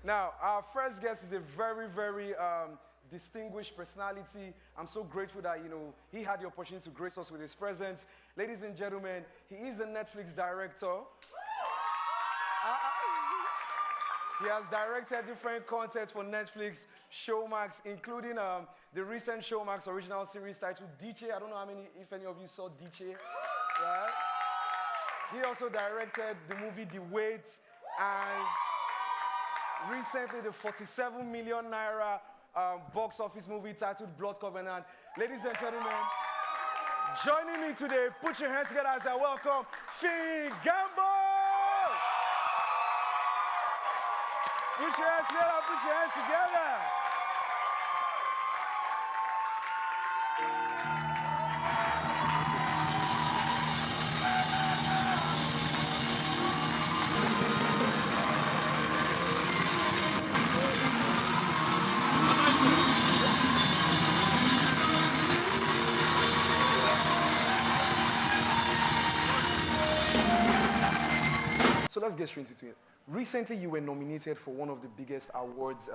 Now, our first guest is a very, very distinguished personality. I'm so grateful that, he had the opportunity to grace us with his presence. Ladies and gentlemen, he is a Netflix director. He has directed different content for Netflix, Showmax, including the recent Showmax original series titled DJ. I don't know if any of you saw DJ, right? He also directed the movie The Wait, and recently the 47 million naira box office movie titled Blood Covenant. Ladies and gentlemen, joining me today, put your hands together as I welcome Fiyin Gambo! Put your hands together, put your hands together. So let's get straight into it. Recently, you were nominated for one of the biggest awards,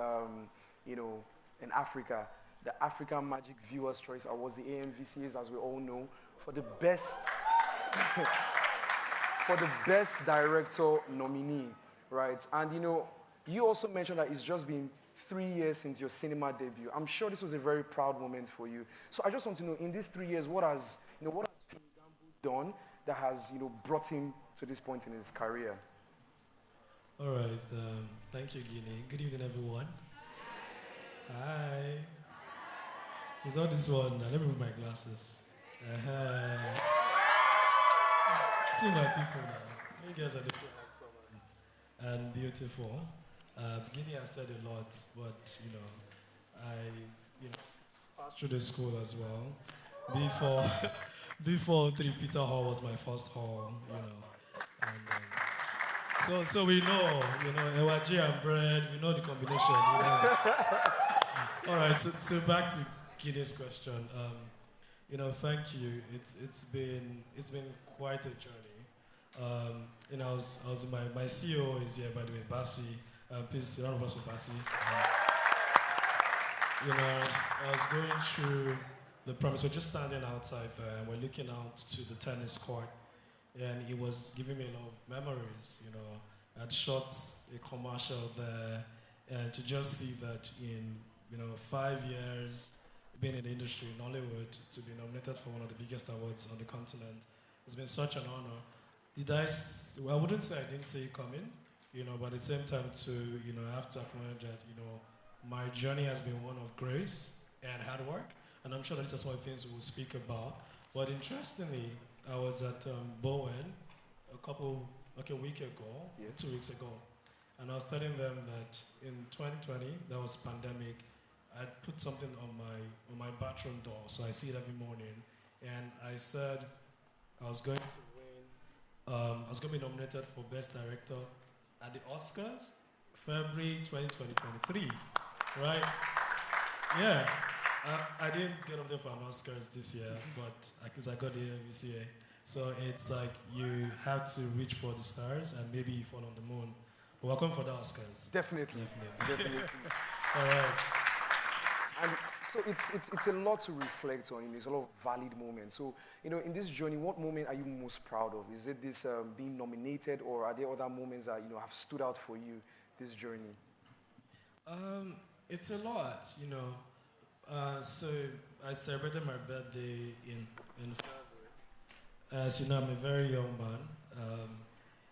in Africa, the African Magic Viewers' Choice Awards, the AMVCAs, as we all know, for the best, for the best director nominee, right? And you also mentioned that it's just been 3 years since your cinema debut. I'm sure this was a very proud moment for you. So I just want to know, in these 3 years, what has Fiyin Gambo done that has, brought him to this point in his career? All right, thank you, Guinea. Good evening, everyone. Hi. It's all this one. Let me remove my glasses. See my people now. You guys are looking handsome and beautiful. Guinea has said a lot, but I passed through the school as well. Before 3 Peter Hall was my first hall, and so we know, Ewaji and bread, we know the combination, All right, so back to Guinea's question. Thank you. It's been quite a journey. I was my CEO is here, by the way, Basi. Please round of applause for Basi. I was going through the premise. We're just standing outside there, and we're looking out to the tennis court. And it was giving me a lot of memories, I'd shot a commercial there, and to just see that in, 5 years being in the industry in Hollywood, to be nominated for one of the biggest awards on the continent, it's been such an honor. I wouldn't say I didn't see it coming, but at the same time too, I have to acknowledge that, my journey has been one of grace and hard work, and I'm sure that these are some of the things we will speak about. But interestingly, I was at Bowen a week ago, 2 weeks ago, and I was telling them that in 2020, that was pandemic, I put something on my bathroom door, so I see it every morning, and I said I was going to win, I was going to be nominated for Best Director at the Oscars, February 2023, right? Yeah. I didn't get up there for an Oscars this year, but I got the MVCA. So it's like you have to reach for the stars and maybe you fall on the moon. But we're going for the Oscars. Definitely. All right. And so it's a lot to reflect on. It's a lot of valid moments. So, in this journey, what moment are you most proud of? Is it this being nominated, or are there other moments that, have stood out for you this journey? It's a lot, So I celebrated my birthday in February. As you know, I'm a very young man,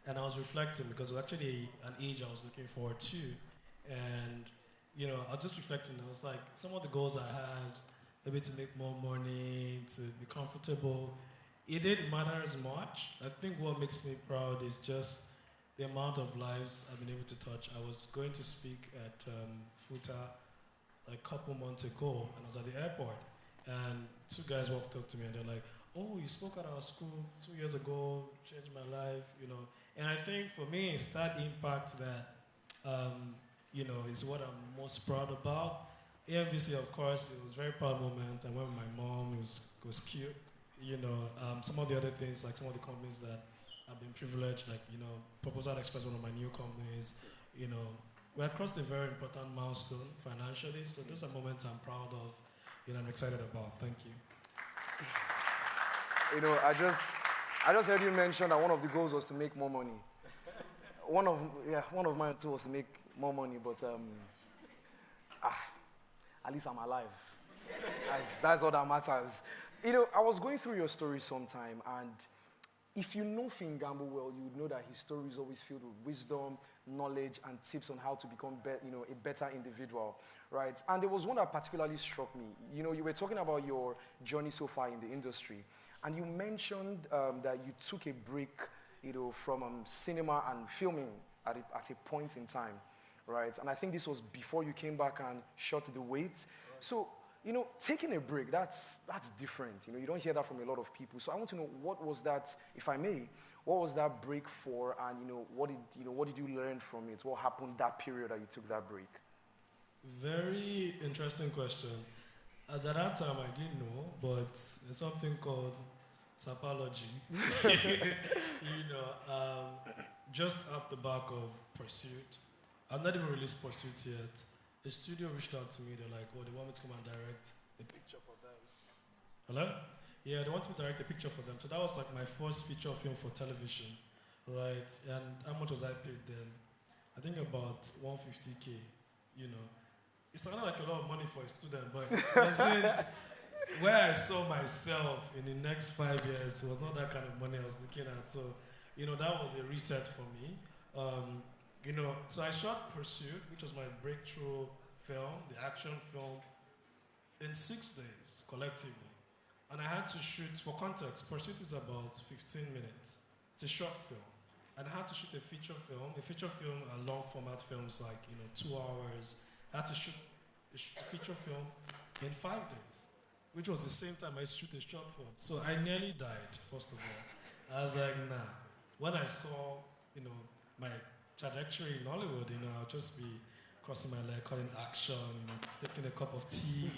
and I was reflecting because it was actually an age I was looking forward to, and I was just reflecting. I was like, some of the goals I had, maybe to make more money, to be comfortable, it didn't matter as much. I think what makes me proud is just the amount of lives I've been able to touch. I was going to speak at Futa a couple months ago, and I was at the airport, and 2 guys walked up to me and they're like, "Oh, you spoke at our school 2 years ago, changed my life," And I think for me, it's that impact that, is what I'm most proud about. AMVC, of course, it was a very proud moment. I went with my mom, it was cute. Some of the other things, like some of the companies that I've been privileged, like, Proposal Express, one of my new companies, we had crossed a very important milestone financially, so those are moments I'm proud of, I'm excited about. Thank you. I just heard you mention that one of the goals was to make more money. One of mine too was to make more money, but at least I'm alive. That's all that matters. I was going through your story sometime, and if you know Fiyin Gambo well, you would know that his story is always filled with wisdom, knowledge, and tips on how to become a better individual, right? And there was one that particularly struck me. You were talking about your journey so far in the industry, and you mentioned that you took a break, from cinema and filming at a point in time, right? And I think this was before you came back and shot The Wait. Right. So, taking a break, that's different. You don't hear that from a lot of people. So I want to know, what was that, if I may, what was that break for, and what did you learn from it? What happened that period that you took that break? Very interesting question. As at that time, I didn't know, but there's something called sapology. Just up the back of Pursuit. I've not even released Pursuit yet. The studio reached out to me. They're like, "Oh, they want me to come and direct a picture for them." Hello? Yeah, they want me to direct a picture for them. So that was like my first feature film for television, right? And how much was I paid then? I think about 150K. It's not like a lot of money for a student, but it wasn't where I saw myself in the next 5 years. It was not that kind of money I was looking at. So, that was a reset for me. So I shot Pursuit, which was my breakthrough film, the action film, in 6 days, collectively. And I had to shoot, for context, Pursuit is about 15 minutes. It's a short film. And I had to shoot a feature film. A feature film are long format films like, 2 hours. I had to shoot a feature film in 5 days, which was the same time I shoot a short film. So I nearly died, first of all. I was like, nah. When I saw, my trajectory in Hollywood, I'll just be crossing my leg, calling action, taking a cup of tea.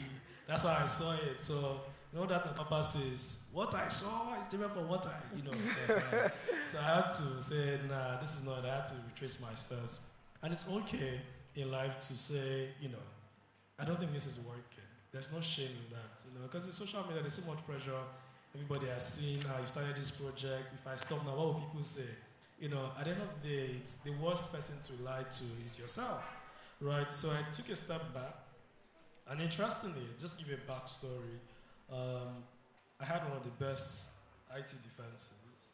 That's how I saw it. So, that my papa says, what I saw is different from what so I had to say, nah, this is not, I had to retrace my steps. And it's okay in life to say, I don't think this is working. There's no shame in that, because in social media, there's so much pressure. Everybody has seen how you started this project. If I stop now, what will people say? At the end of the day, it's the worst person to lie to is yourself, right? So I took a step back, and interestingly, just give a backstory, I had one of the best IT defenses,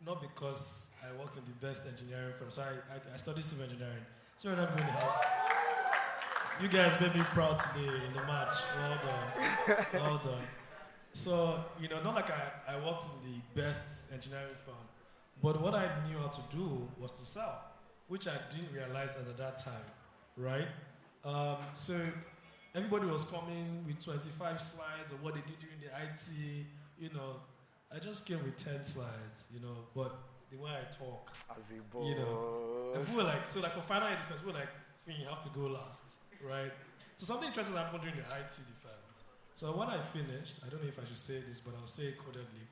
not because I worked in the best engineering firm. So I studied civil engineering. So I'm in the house. You guys made me proud today in the match. Well done. Well done. So, not like I worked in the best engineering firm, but what I knew how to do was to sell, which I didn't realize at that time, right? So everybody was coming with 25 slides of what they did during the IT, I just came with 10 slides, but the way I talk, as a boss. And we were like, for final defense, we were like, you have to go last, right? So something interesting happened during the IT defense. So when I finished, I don't know if I should say this, but I'll say it codedly.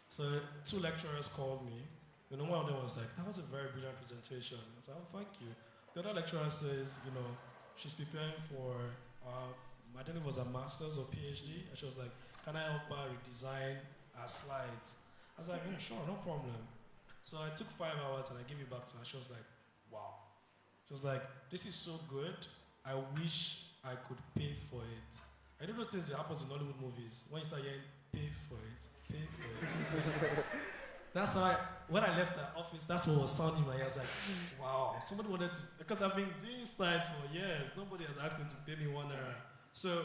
So 2 lecturers called me. One of them was like, that was a very brilliant presentation. I said, oh, thank you. The other lecturer says, she's preparing for, I don't know if it was a master's or PhD. And she was like, can I help her redesign her slides? I was like, sure, no problem. So I took 5 hours and I gave it back to her. She was like, wow. She was like, this is so good. I wish I could pay for it. I know those things that happens in Hollywood movies. When you start hearing, pay for it, pay for it. That's how when I left the office, that's what was sounding in my ears. Like, wow, somebody wanted to, because I've been doing slides for years. Nobody has asked me to pay me $1. So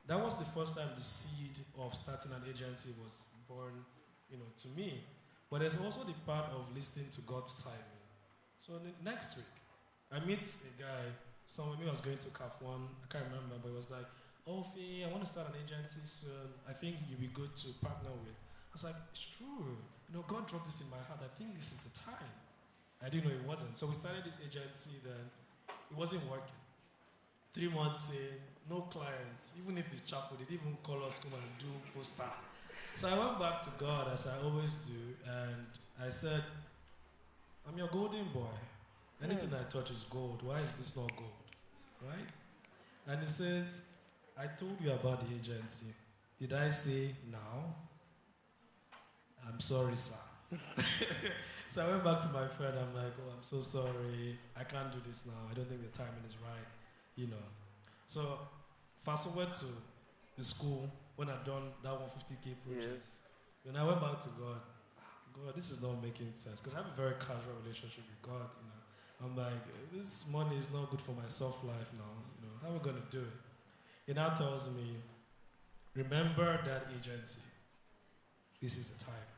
that was the first time the seed of starting an agency was born, to me. But there's also the part of listening to God's timing. So next week, I meet a guy, someone who was going to CAF 1, I can't remember, but it was like, oh, Fiyin, I want to start an agency soon. I think you'd be good to partner with. I was like, it's true. God dropped this in my heart. I think this is the time. I didn't know it wasn't. So we started this agency, then it wasn't working. 3 months in, no clients. Even if it's chapel, they didn't even call us, come and do poster. So I went back to God, as I always do, and I said, I'm your golden boy. Anything I touch is gold. Why is this not gold? Right? And he says, I told you about the agency. Did I say now? I'm sorry, sir. So I went back to my friend. I'm like, oh, I'm so sorry. I can't do this now. I don't think the timing is right. You know. So fast forward to the school when I'd done that 150K project. Yes. When I went back to God, this is not making sense. Because I have a very casual relationship with God. You know. I'm like, this money is not good for my soft life now. You know, how are we going to do it? He now tells me, remember that agency. This is the time.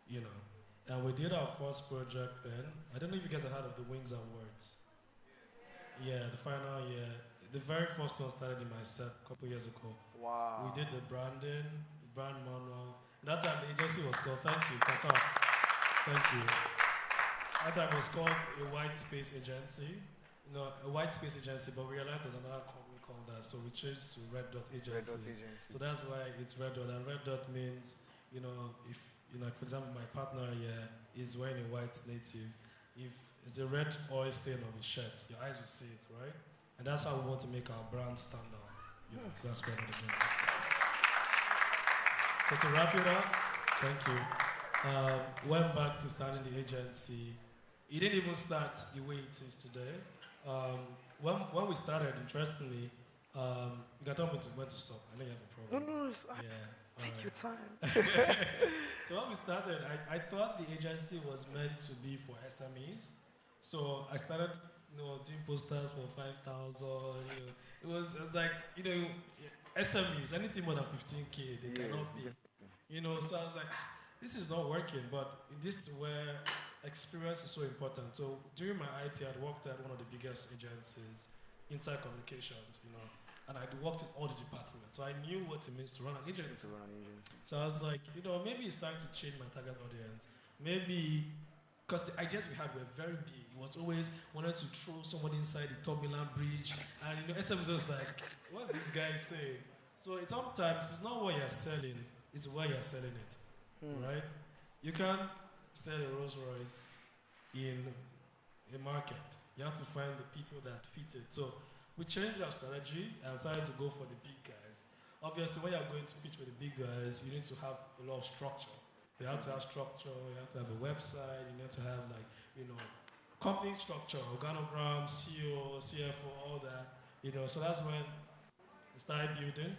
You know. And we did our first project then. I don't know if you guys have heard of the Wings Awards. Yeah, the final year. The very first one started in my set a couple years ago. Wow. We did the branding, the brand manual. That time the agency was called, thank you, Kaka. Thank you. That time it was called a White Space Agency. No, a White Space Agency, but we realized there's another company called that, so we changed to Red Dot Agency. Red Dot Agency. So that's why it's Red Dot, and Red Dot means, you know, if, you know, for example, my partner here is wearing a white native. If there's a red oil stain on his shirt, your eyes will see it, right? And that's how we want to make our brand stand out. You know, so that's Red Dot Agency. So to wrap it up, thank you. Went back to starting the agency. It didn't even start the way it is today. When we started, interestingly, you can tell me when to stop. I know you have a problem. No, Yeah. Take your time. So when we started, I thought the agency was meant to be for SMEs. So I started, you know, doing posters for 5,000. You know, it was like, you know, SMEs, anything more than 15K, they cannot be. You know, so I was like, this is not working. But this is where experience is so important. So during my IT, I'd worked at one of the biggest agencies, Inside Communications, you know. And I worked in all the departments, so I knew what it means to run an agency. So I was like, you know, maybe it's time to change my target audience. Maybe, because the ideas we had were very big. It was always wanted to throw somebody inside the Top Milan Bridge, and you know, SM was just like, what's this guy saying? So sometimes it's not what you're selling, it's where you're selling it, right? You can't sell a Rolls Royce in a market. You have to find the people that fit it. So we changed our strategy and decided to go for the big guys. Obviously, when you're going to pitch with the big guys, you need to have a lot of structure. You have to have structure, you have to have a website, you need to have, like, you know, company structure, organogram, CEO, CFO, all that. You know, so that's when we started building.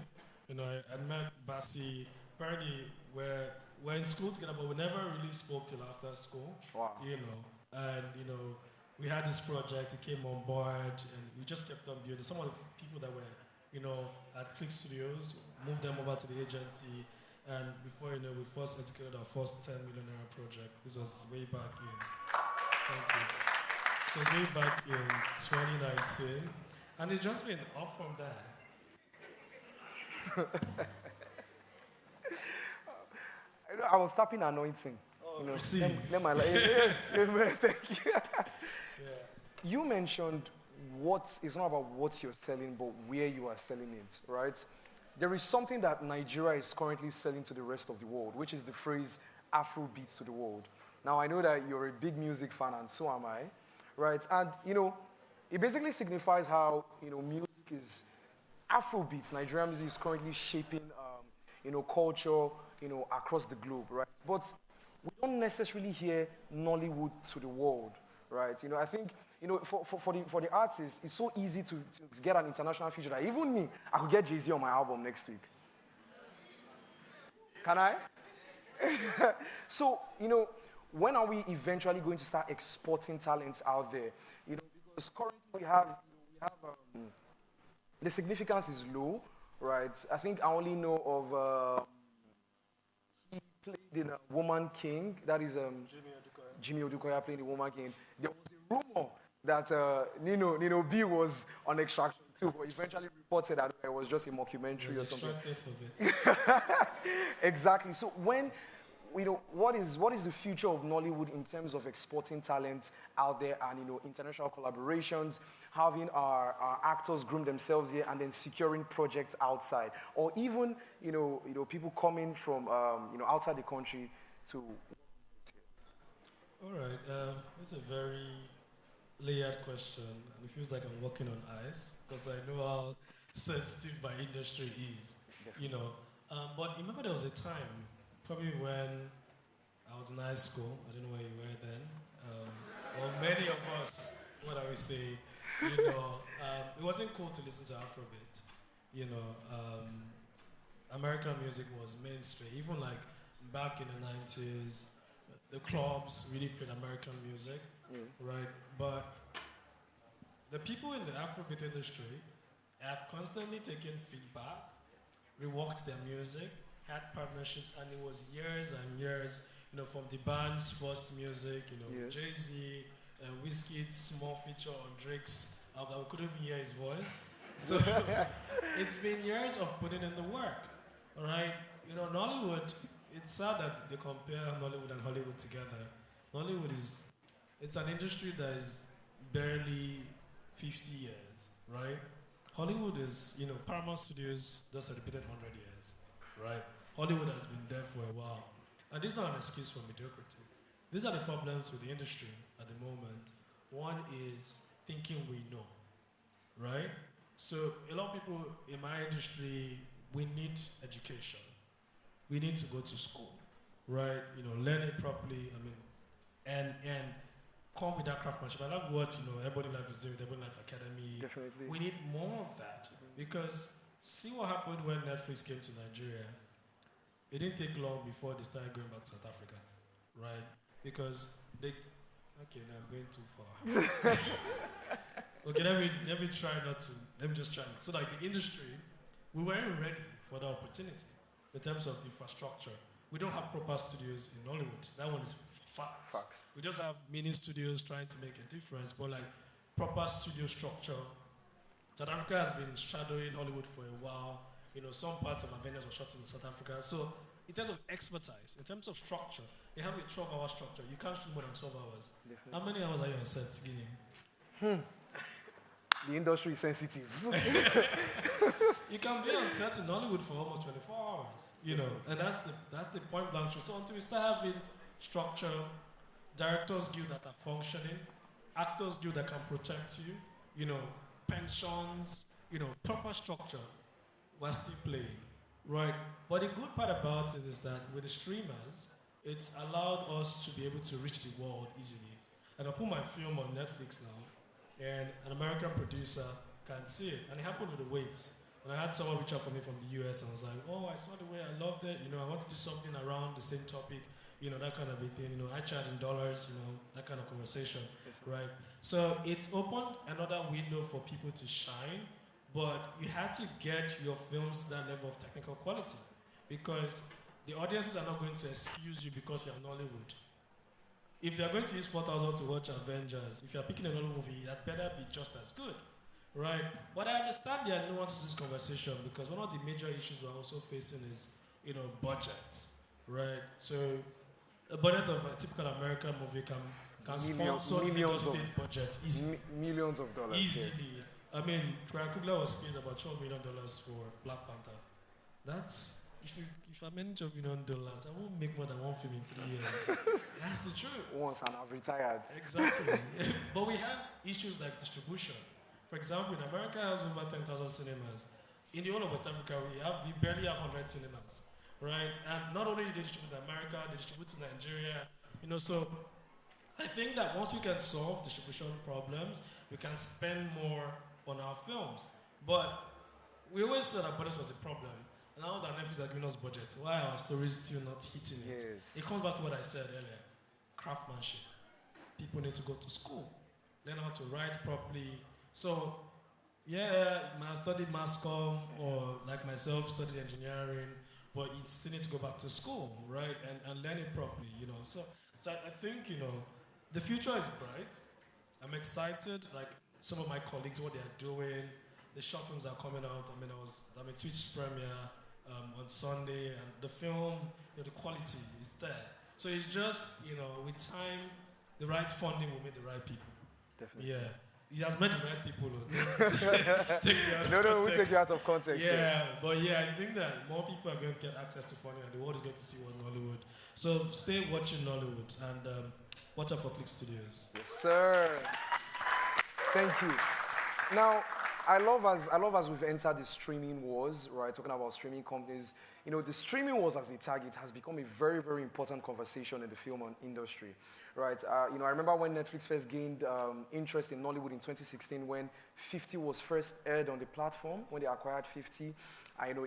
You know, I met Basi. Apparently, we're in school together, but we never really spoke till after school. Wow. You know, and, you know, we had this project, he came on board, and we just kept on building. Some of the people that were, you know, at Click Studios, moved them over to the agency, and before you know, we first executed our first 10 million naira project. This was way back in, thank you. It was way back in 2019, and it's just been up from there. I was tapping anointing. Oh, you know, receive. Thank you. You mentioned it's not about what you're selling, but where you are selling it, right? There is something that Nigeria is currently selling to the rest of the world, which is the phrase Afrobeats to the world. Now, I know that you're a big music fan, and so am I, right? And, you know, it basically signifies how, you know, music is, Afrobeats, Nigerian music is currently shaping, you know, culture, you know, across the globe, right? But we don't necessarily hear Nollywood to the world, right? You know, I think, you know, for the artists, it's so easy to get an international feature that even me, I could get Jay-Z on my album next week. Can I? So, you know, when are we eventually going to start exporting talents out there? You know, because currently we have the significance is low, right? I think I only know of, he played in Woman King, that is Jimmy Odukoya playing the Woman King. There was a rumor that Nino B was on Extraction too, but eventually reported that it was just a mockumentary or something. Exactly. So when, you know, what is the future of Nollywood in terms of exporting talent out there and, you know, international collaborations, having our actors groom themselves here and then securing projects outside, or even, you know, people coming from, you know, outside the country to. All right. That's a very layered question, and it feels like I'm walking on ice because I know how sensitive my industry is. You know, but remember there was a time, probably when I was in high school. I don't know where you were then. Or many of us, what I would say, it wasn't cool to listen to Afrobeat. You know, American music was mainstream. Even like back in the 90s, the clubs really played American music, right? But the people in the Afrobeat industry have constantly taken feedback, reworked their music, had partnerships, and it was years and years, from the band's first music, Yes. Jay-Z, Wizkid's small feature on Drake's album. We couldn't even hear his voice. So it's been years of putting in the work, all right? Nollywood, it's sad that they compare Nollywood and Hollywood together. Nollywood it's an industry that is barely 50 years, right? Hollywood is, Paramount Studios just celebrated 100 years, right? Hollywood has been there for a while. And this is not an excuse for mediocrity. These are the problems with the industry at the moment. One is thinking we know, right? So a lot of people in my industry, we need education. We need to go to school, right? Learn it properly. And come with that craftsmanship. I love what Everybody Life is doing with Everybody Life Academy. Definitely. We need more of that because see what happened when Netflix came to Nigeria. It didn't take long before they started going back to South Africa, right? Because okay, now I'm going too far. Okay, let me try not to. Let me just try. So like the industry, we weren't ready for the opportunity in terms of infrastructure. We don't have proper studios in Hollywood. That one is facts. We just have mini studios trying to make a difference, but like proper studio structure. South Africa has been shadowing Hollywood for a while. Some parts of Avengers were shot in South Africa. So in terms of expertise, in terms of structure, they have a 12-hour structure. You can't shoot more than 12 hours. Definitely. How many hours are you on set, Guinea? The industry is sensitive. You can be on set in Hollywood for almost 24 hours, and that's the point blank truth. So until we start having structure, directors guild that are functioning, actors guild that can protect you, pensions, proper structure, we're still playing, right? But the good part about it is that with the streamers, it's allowed us to be able to reach the world easily. And I put my film on Netflix now, and an American producer can see it. And it happened with the weights. And I had someone reach out for me from the US, and I was like, oh, I saw the way, I loved it. I want to do something around the same topic, that kind of a thing. I charge in dollars, that kind of conversation, right? So it's opened another window for people to shine. But you had to get your films to that level of technical quality because the audiences are not going to excuse you because you're Nollywood. If you're going to use 4,000 to watch Avengers, if you're picking another movie, that better be just as good, right? But I understand there are nuances to this conversation because one of the major issues we're also facing is, budget, right? So a budget of a typical American movie can sponsor Lagos State budget easily. Millions of dollars. Easily. Yeah. Ryan Coogler was paid about $12 million for Black Panther. That's, if I manage $1 million, I won't make more than one film in 3 years. That's the truth. Once and I've retired. Exactly. But we have issues like distribution. For example, in America has over 10,000 cinemas. In the whole of West Africa, we barely have 100 cinemas, right? And not only do they distribute in America, they distribute in Nigeria. So I think that once we can solve distribution problems, we can spend more on our films. But we always said that budget was a problem. And now that Netflix are giving us budget, why are our stories still not hitting it? Yes. It comes back to what I said earlier. Craftsmanship. People need to go to school, learn how to write properly. So, I studied mass comm, or like myself, studied engineering, but you still need to go back to school, right? And learn it properly, So I think, the future is bright. I'm excited, like some of my colleagues, what they're doing. The short films are coming out. I'm a Twitch premiere on Sunday, and the film, the quality is there. So it's just, with time, the right funding will meet the right people. Definitely. Yeah. He has met the right people. Take me out of context. No, we take you out of context. But I think that more people are going to get access to funding, and the world is going to see what Nollywood. So stay watching Nollywood, and watch out for Click Studios. Yes, sir. Thank you. Now, I love as we've entered the streaming wars, right? Talking about streaming companies, the streaming wars as the target has become a very, very important conversation in the film industry, right? I remember when Netflix first gained interest in Nollywood in 2016 when 50 was first aired on the platform, when they acquired 50.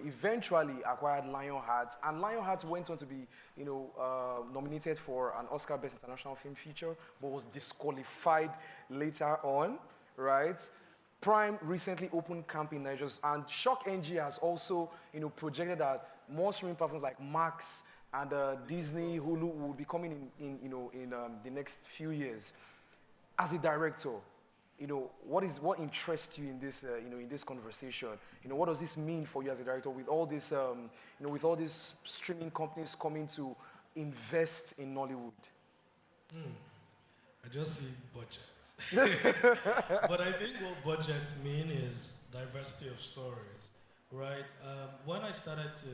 Eventually acquired Lionheart, and Lionheart went on to be, nominated for an Oscar Best International Film Feature, but was disqualified later on, right? Prime recently opened camp in Nigeria, and Shock NG has also, projected that more streaming platforms like Max and Disney, Hulu will be coming in the next few years. As a director, what interests you in this, in this conversation? What does this mean for you as a director with all this, with all these streaming companies coming to invest in Nollywood? I just see budgets. But I think what budgets mean is diversity of stories, right? When I started to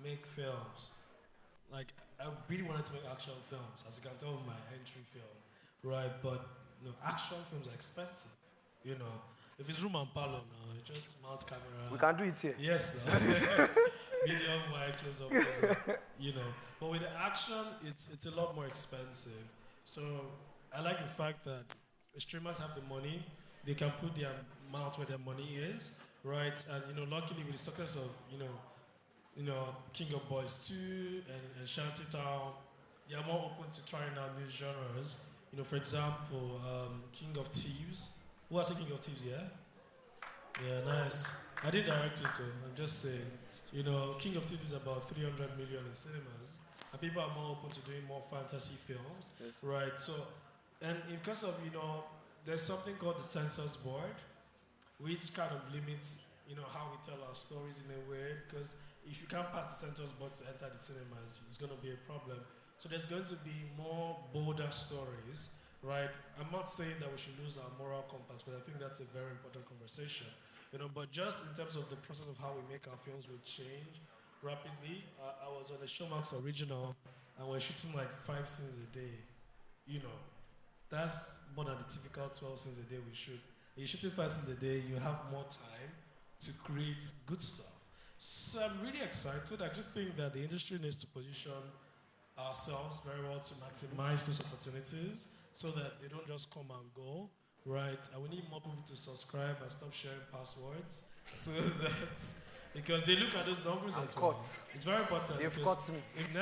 make films, I really wanted to make action films, as you can tell with my entry film, right? But action films are expensive. If it's room and parlor now, you just mount camera. We can do it here. Yes, no. Medium, wide, close up. But with the action, it's a lot more expensive. So I like the fact that the streamers have the money, they can put their mouth where their money is, right? And luckily with the success of King of Boys 2 and Shantytown, they are more open to trying out new genres. For example, King of Thieves. Who has seen King of Thieves, yeah? Yeah, nice. I did direct it too, I'm just saying. King of Thieves is about 300 million in cinemas, and people are more open to doing more fantasy films, yes. Right? So, and because of, there's something called the Censors Board, which kind of limits, how we tell our stories in a way, because if you can't pass the Censors Board to enter the cinemas, it's going to be a problem. So there's going to be more bolder stories, right? I'm not saying that we should lose our moral compass, but I think that's a very important conversation. But just in terms of the process of how we make our films will change rapidly. I was on a Showmax original, and we're shooting like 5 scenes a day. That's more than the typical 12 scenes a day we shoot. You're shooting 5 scenes a day, you have more time to create good stuff. So I'm really excited. I just think that the industry needs to position ourselves very well to maximize those opportunities so that they don't just come and go, right? And we need more people to subscribe and stop sharing passwords so that, because they look at those numbers as well. It's very important. You've caught me. If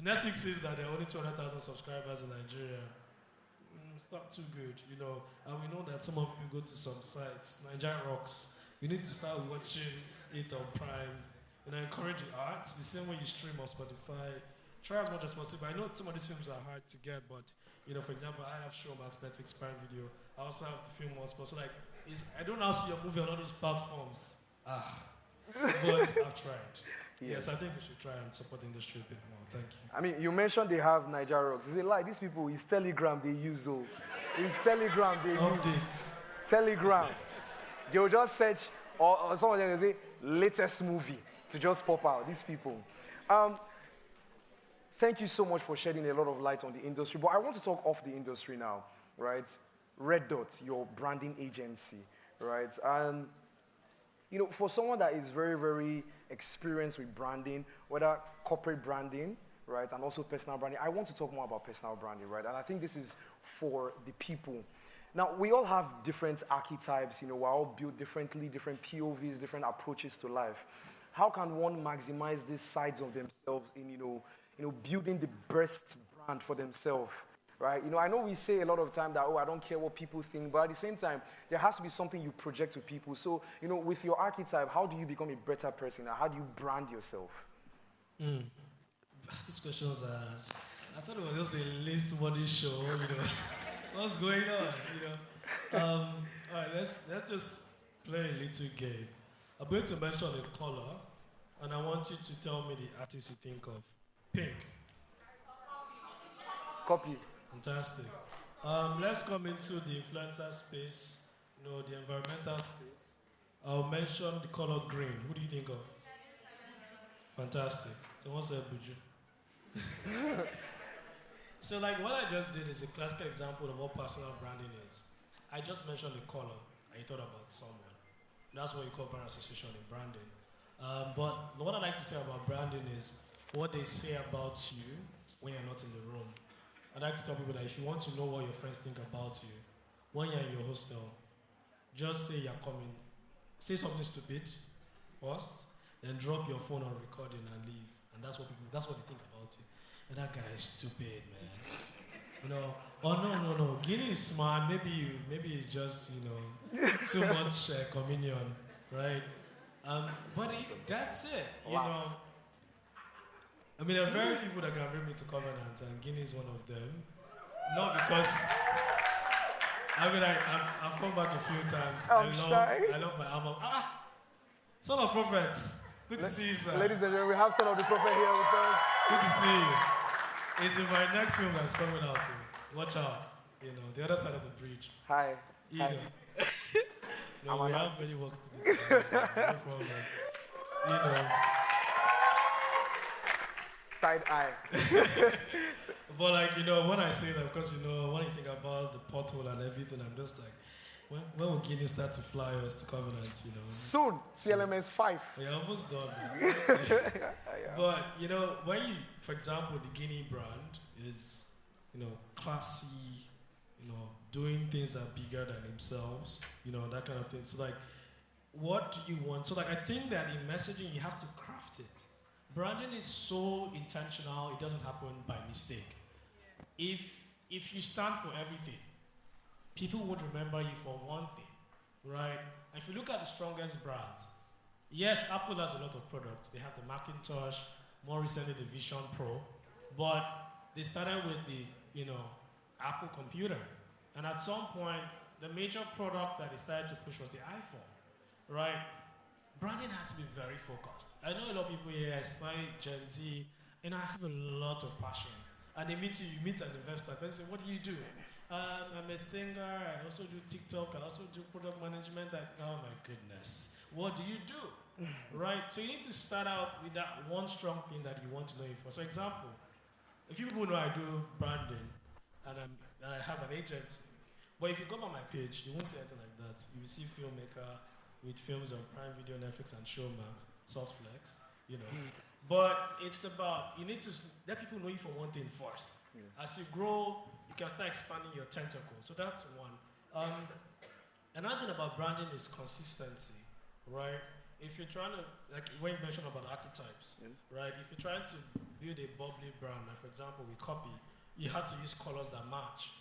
Netflix says that there are only 200,000 subscribers in Nigeria, it's not too good, And we know that some of you go to some sites, Nigeria Rocks. You need to start watching it on Prime. I encourage the arts, the same way you stream on Spotify. Try as much as possible. I know some of these films are hard to get, but for example, I have Showmax, Netflix, Prime Video. I also have the Film Hotspot. So I don't now see your movie on all those platforms. But I've tried. Yes, I think we should try and support the industry a bit more. Thank you. I mean, you mentioned they have Nigeria Rocks. Is it like these people? It's Telegram they use. It's Telegram they use. Telegram. They'll just search, or some of them will say latest movie to just pop out. These people. Thank you so much for shedding a lot of light on the industry. But I want to talk off the industry now, right? Red Dot, your branding agency, right? And for someone that is very, very experienced with branding, whether corporate branding, right, and also personal branding, I want to talk more about personal branding, right? And I think this is for the people. Now, we all have different archetypes, we're all built differently, different POVs, different approaches to life. How can one maximize these sides of themselves in, building the best brand for themselves, right? I know we say a lot of time that, I don't care what people think, but at the same time, there has to be something you project to people. So, with your archetype, how do you become a better person? How do you brand yourself? These questions are, I thought it was just a list money show, What's going on, All right, let's just play a little game. I'm going to mention a color, and I want you to tell me the artist you think of. Pink. Copy. Fantastic. Let's come into the influencer space, the environmental space. I'll mention the color green. Who do you think of? Fantastic. Someone said Buju. So like what I just did is a classical example of what personal branding is. I just mentioned the color and you thought about someone. That's what you call brand association in branding. But what I like to say about branding is what they say about you when you're not in the room. I like to tell people that if you want to know what your friends think about you, when you're in your hostel, just say you're coming. Say something stupid first, then drop your phone on recording and leave. And that's what they think about you. And that guy is stupid, man. You know, oh no. Guinea is smart. Maybe it's just, too much communion, right? But that's it, you know. I mean, there are very few people that can bring me to Covenant, and Guinea is one of them. Not because, I've come back a few times. I love my album. Son of Prophets. Good to see you, sir. Ladies and gentlemen, we have Son of the Prophet here with us. Good to see you. It's in my next film that's coming out. Watch out. The other side of the bridge. Hi. No, we have many works to do. No problem. Side eye. But when I say that, because when you think about the pothole and everything, I'm just like, when will Guinea start to fly us to Covenant, Soon, CLMS 5. We're almost done. But, when you, for example, the Guinea brand is, classy, doing things that are bigger than themselves, that kind of thing. So, what do you want? So, I think that in messaging, you have to craft it. Branding is so intentional, it doesn't happen by mistake. If you stand for everything, people would remember you for one thing, right? If you look at the strongest brands, yes, Apple has a lot of products. They have the Macintosh, more recently the Vision Pro, but they started with the, Apple computer. And at some point, the major product that they started to push was the iPhone, right? Branding has to be very focused. I know a lot of people here, especially Gen Z, and I have a lot of passion. And they meet you meet an investor, and they say, what do you do? I'm a singer, I also do TikTok, I also do product management. Oh my goodness, what do you do? Right? So you need to start out with that one strong thing that you want to know you for. So example, if you people know I do branding, and I have an agency, but if you go on my page, you won't see anything like that. You will see filmmaker with films on Prime Video, Netflix, and Showmax, Softflex, But it's about, you need to let people know you for one thing first. Yes. As you grow, you can start expanding your tentacles. So that's one. Another thing about branding is consistency, right? If you're trying to, like when you mentioned about archetypes, yes, right? If you're trying to build a bubbly brand, like for example, with copy, you have to use colors that match,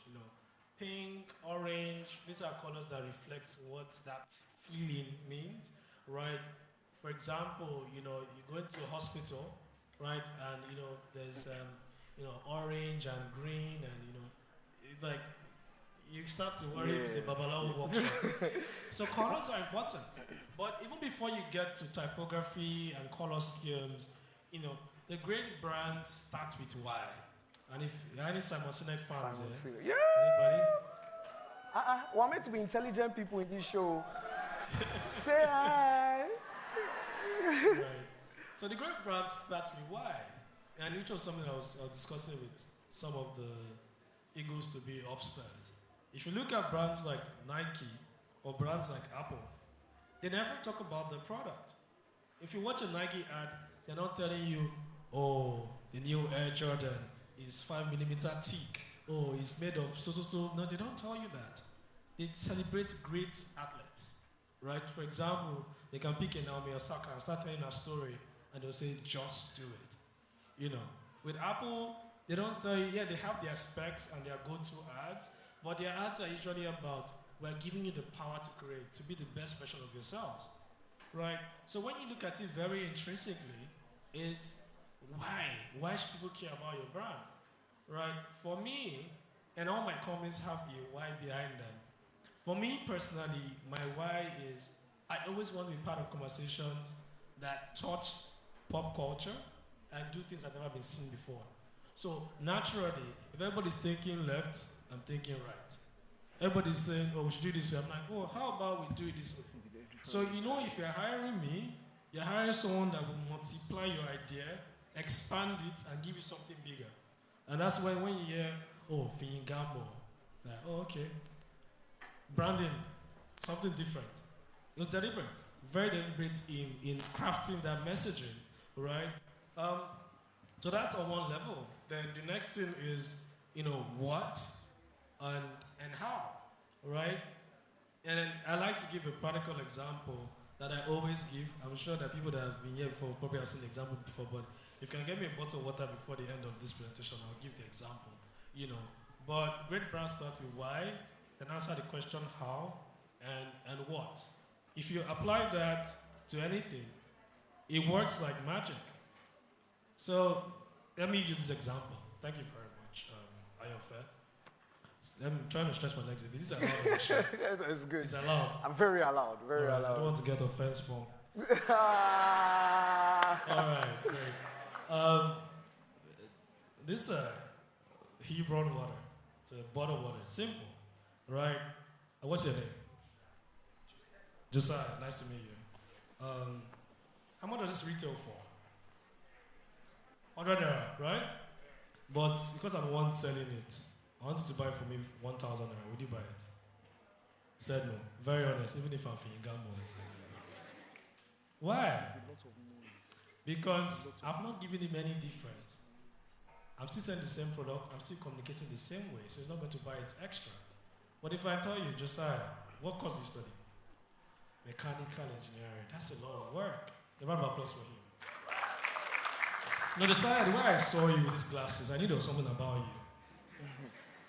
Pink, orange, these are colors that reflect what that feeling means, right? For example, you go into a hospital, right? And, there's, orange and green and, you start to worry if it's a Babalawo workshop. So colors are important. But even before you get to typography and color schemes, the great brands start with why. And if there are any Simon Sinek fans yeah. Anybody? We're meant to be intelligent people in this show. Say hi. Right. So the great brands start with why. And which was something I was discussing with some of the Eagles to be upstairs. If you look at brands like Nike or brands like Apple, they never talk about the product. If you watch a Nike ad, they're not telling you, oh, the new Air Jordan is 5mm thick. Oh, it's made of so. No, they don't tell you that. They celebrate great athletes, right? For example, they can pick a Naomi Osaka and start telling a story, and they'll say, just do it. With Apple, they don't tell you, yeah, they have their specs and their go-to ads, but their ads are usually about, we're giving you the power to create, to be the best version of yourselves, right? So when you look at it very intrinsically, it's why? Why should people care about your brand, right? For me, and all my comments have a why behind them. For me personally, my why is I always want to be part of conversations that touch pop culture and do things that have never been seen before. So naturally, if everybody's thinking left, I'm thinking right. Everybody's saying, oh, we should do this way. I'm like, oh, how about we do it this way? So if you're hiring me, you're hiring someone that will multiply your idea, expand it, and give you something bigger. And that's when you hear, oh, Fiyin Gambo, like, oh, okay. Branding, something different. It was deliberate, very deliberate in crafting that messaging, right? So that's on one level. Then the next thing is, what and how, right? And then I like to give a practical example that I always give. I'm sure that people that have been here before probably have seen the example before, but if you can get me a bottle of water before the end of this presentation, I'll give the example, But great brands start with why, then answer the question how, and what. If you apply that to anything, it works like magic. So let me use this example. Thank you very much, Ayofe. I'm trying to stretch my legs a bit. This is allowed. That's good. It's allowed. I'm very allowed, very allowed. I don't want to get offense from. All right, great. This he brought water. It's a bottled water. Simple, right? What's your name? Josiah. Nice to meet you. How much does this retail for? 100 naira, right? But because I'm the one selling it, I wanted to buy it for me 1,000 naira. Would you buy it? He said no. Very honest, even if I'm Fiyin Gambo. Why? Because I've not given him any difference. I'm still selling the same product, I'm still communicating the same way, so he's not going to buy it extra. But if I tell you, Josiah, what course do you study? Mechanical engineering. That's a lot of work. A round of applause for him. No, Josiah, the way I saw you with these glasses, I knew there was something about you.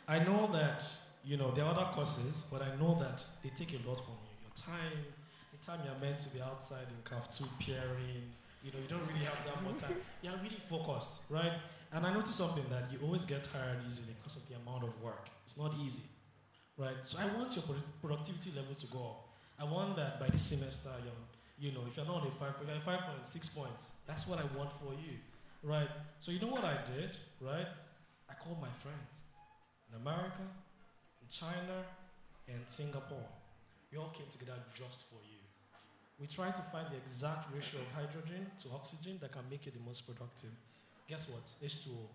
I know that, there are other courses, but I know that they take a lot from you. Your time, the time you're meant to be outside in CAF 2 peering, you don't really have that much time. You're really focused, right? And I noticed something that you always get tired easily because of the amount of work. It's not easy, right? So I want your productivity level to go up. I want that by this semester, if you're not on a 5.6 points, that's what I want for you, right? So you know what I did, right? I called my friends in America, in China, and Singapore. We all came together just for you. We tried to find the exact ratio of hydrogen to oxygen that can make you the most productive. Guess what? H2O.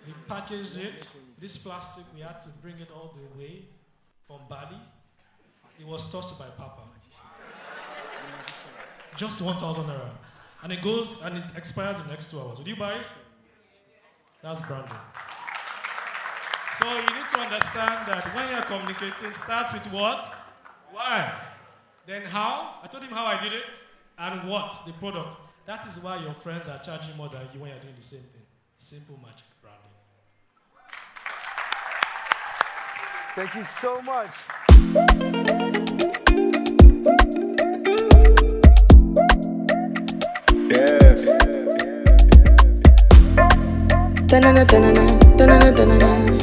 We packaged it. This plastic, we had to bring it all the way from Bali. It was touched by Papa. Just 1,000 naira. And it goes and it expires in the next 2 hours. Would you buy it? That's branding. So you need to understand that when you're communicating, start with what? Why? Then how? I told him how I did it. And what? The product. That is why your friends are charging more than you when you're doing the same thing. Simple magic branding. Thank you so much. Ta-na-na, ta-na-na, ta-na-na, ta-na-na.